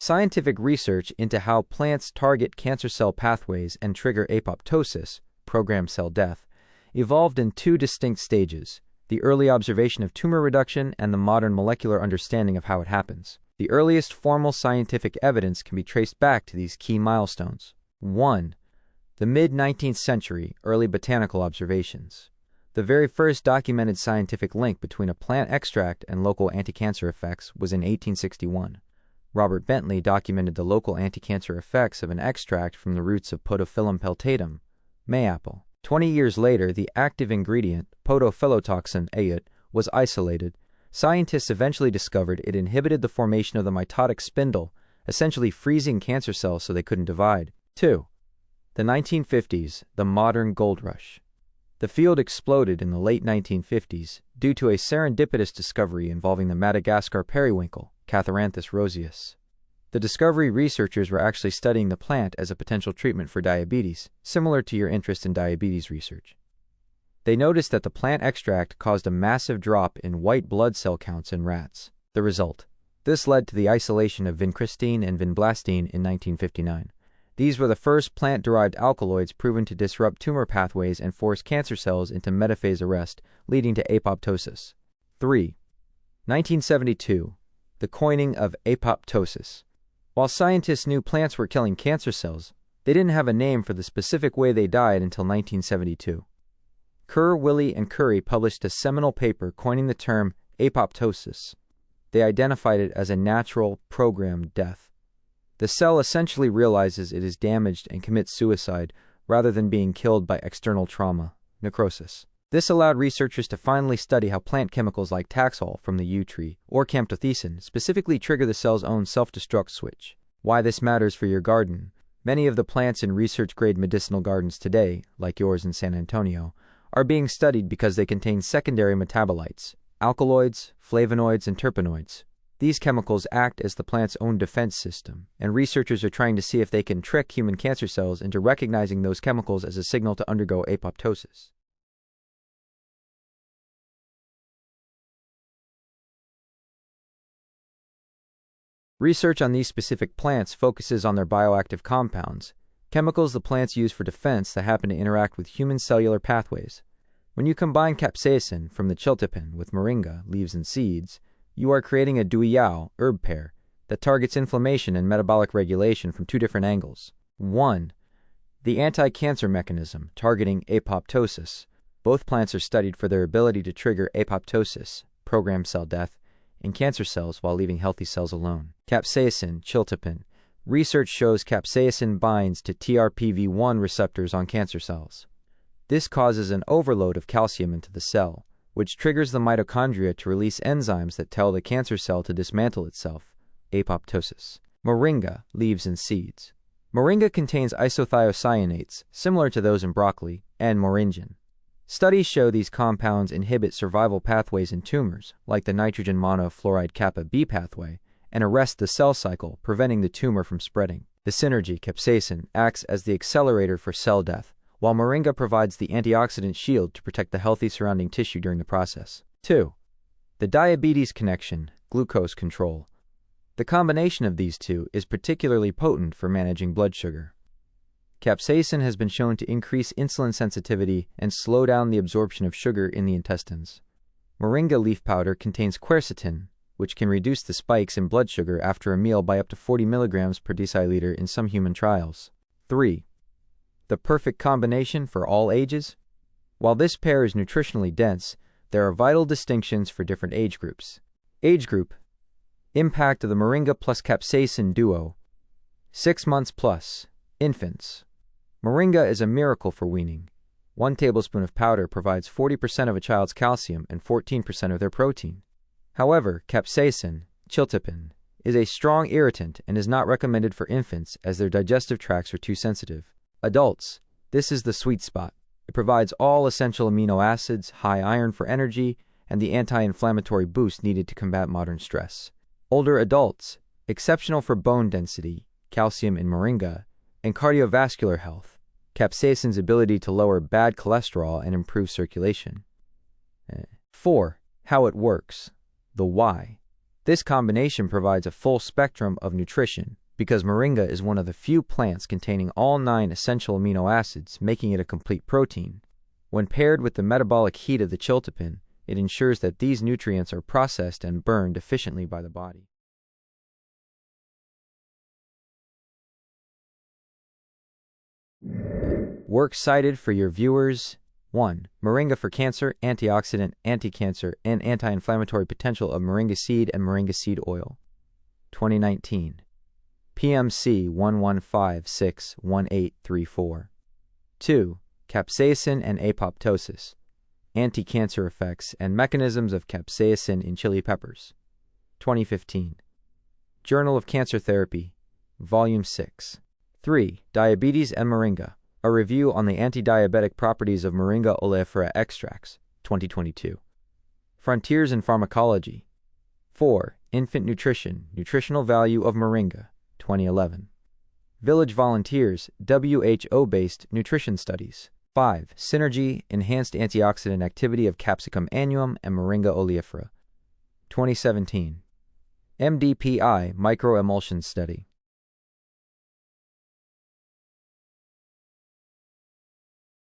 Scientific research into how plants target cancer cell pathways and trigger apoptosis, programmed cell death, evolved in two distinct stages: the early observation of tumor reduction and the modern molecular understanding of how it happens. The earliest formal scientific evidence can be traced back to these key milestones. 1. The mid-19th century early botanical observations. The very first documented scientific link between a plant extract and local anti-cancer effects was in 1861. Robert Bentley documented the local anti-cancer effects of an extract from the roots of Podophyllum peltatum, mayapple. 20 years later, the active ingredient, podophyllitoxin A was isolated. Scientists eventually discovered it inhibited the formation of the mitotic spindle, essentially freezing cancer cells so they couldn't divide. 2. The 1950s, the modern gold rush. The field exploded in the late 1950s due to a serendipitous discovery involving the Madagascar periwinkle, Catharanthus roseus. The discovery researchers were actually studying the plant as a potential treatment for diabetes, similar to your interest in diabetes research. They noticed that the plant extract caused a massive drop in white blood cell counts in rats. The result: this led to the isolation of vincristine and vinblastine in 1959. These were the first plant-derived alkaloids proven to disrupt tumor pathways and force cancer cells into metaphase arrest, leading to apoptosis. 3. 1972. The coining of apoptosis. While scientists knew plants were killing cancer cells, they didn't have a name for the specific way they died until 1972. Kerr, Willey, and Curry published a seminal paper coining the term apoptosis. They identified it as a natural, programmed death. The cell essentially realizes it is damaged and commits suicide rather than being killed by external trauma, necrosis. This allowed researchers to finally study how plant chemicals like Taxol from the yew tree or camptothecin specifically trigger the cell's own self-destruct switch. Why this matters for your garden: many of the plants in research-grade medicinal gardens today, like yours in San Antonio, are being studied because they contain secondary metabolites, alkaloids, flavonoids, and terpenoids. These chemicals act as the plant's own defense system, and researchers are trying to see if they can trick human cancer cells into recognizing those chemicals as a signal to undergo apoptosis. Research on these specific plants focuses on their bioactive compounds, chemicals the plants use for defense that happen to interact with human cellular pathways. When you combine capsaicin from the chiltepin with moringa, leaves and seeds, you are creating a duiyao, herb pair, that targets inflammation and metabolic regulation from two different angles. 1. The anti-cancer mechanism, targeting apoptosis. Both plants are studied for their ability to trigger apoptosis, programmed cell death, in cancer cells while leaving healthy cells alone. Capsaicin, chiltepin. Research shows capsaicin binds to TRPV1 receptors on cancer cells. This causes an overload of calcium into the cell, which triggers the mitochondria to release enzymes that tell the cancer cell to dismantle itself, apoptosis. Moringa, leaves and seeds. Moringa contains isothiocyanates, similar to those in broccoli, and moringin. Studies show these compounds inhibit survival pathways in tumors, like the nitrogen monofluoride kappa B pathway, and arrest the cell cycle, preventing the tumor from spreading. The synergy, capsaicin, acts as the accelerator for cell death, while moringa provides the antioxidant shield to protect the healthy surrounding tissue during the process. 2. The diabetes connection, glucose control. The combination of these two is particularly potent for managing blood sugar. Capsaicin has been shown to increase insulin sensitivity and slow down the absorption of sugar in the intestines. Moringa leaf powder contains quercetin, which can reduce the spikes in blood sugar after a meal by up to 40 milligrams per deciliter in some human trials. 3. The perfect combination for all ages? While this pair is nutritionally dense, there are vital distinctions for different age groups. Age group: impact of the moringa plus capsaicin duo, 6 months plus, infants. Moringa is a miracle for weaning. 1 tablespoon of powder provides 40% of a child's calcium and 14% of their protein. However, capsaicin, chiltepin, is a strong irritant and is not recommended for infants as their digestive tracts are too sensitive. Adults: this is the sweet spot. It provides all essential amino acids, high iron for energy, and the anti-inflammatory boost needed to combat modern stress. Older adults: exceptional for bone density, calcium in moringa, and cardiovascular health, capsaicin's ability to lower bad cholesterol and improve circulation. 4. How it works. The why. This combination provides a full spectrum of nutrition because moringa is one of the few plants containing all 9 essential amino acids, making it a complete protein. When paired with the metabolic heat of the chiltepin, it ensures that these nutrients are processed and burned efficiently by the body. Work cited for your viewers: 1. Moringa for cancer, antioxidant, anti-cancer, and anti-inflammatory potential of moringa seed and moringa seed oil. 2019. PMC 11561834. 2. Capsaicin and apoptosis, anti-cancer effects and mechanisms of capsaicin in chili peppers. 2015. Journal of Cancer Therapy, Volume 6. 3. Diabetes and moringa, a review on the anti-diabetic properties of moringa oleifera extracts, 2022. Frontiers in Pharmacology. 4. Infant Nutrition, Nutritional Value of Moringa, 2011. Village Volunteers, WHO-based nutrition studies. 5. Synergy, Enhanced Antioxidant Activity of Capsicum annuum and Moringa oleifera, 2017. MDPI Microemulsion Study.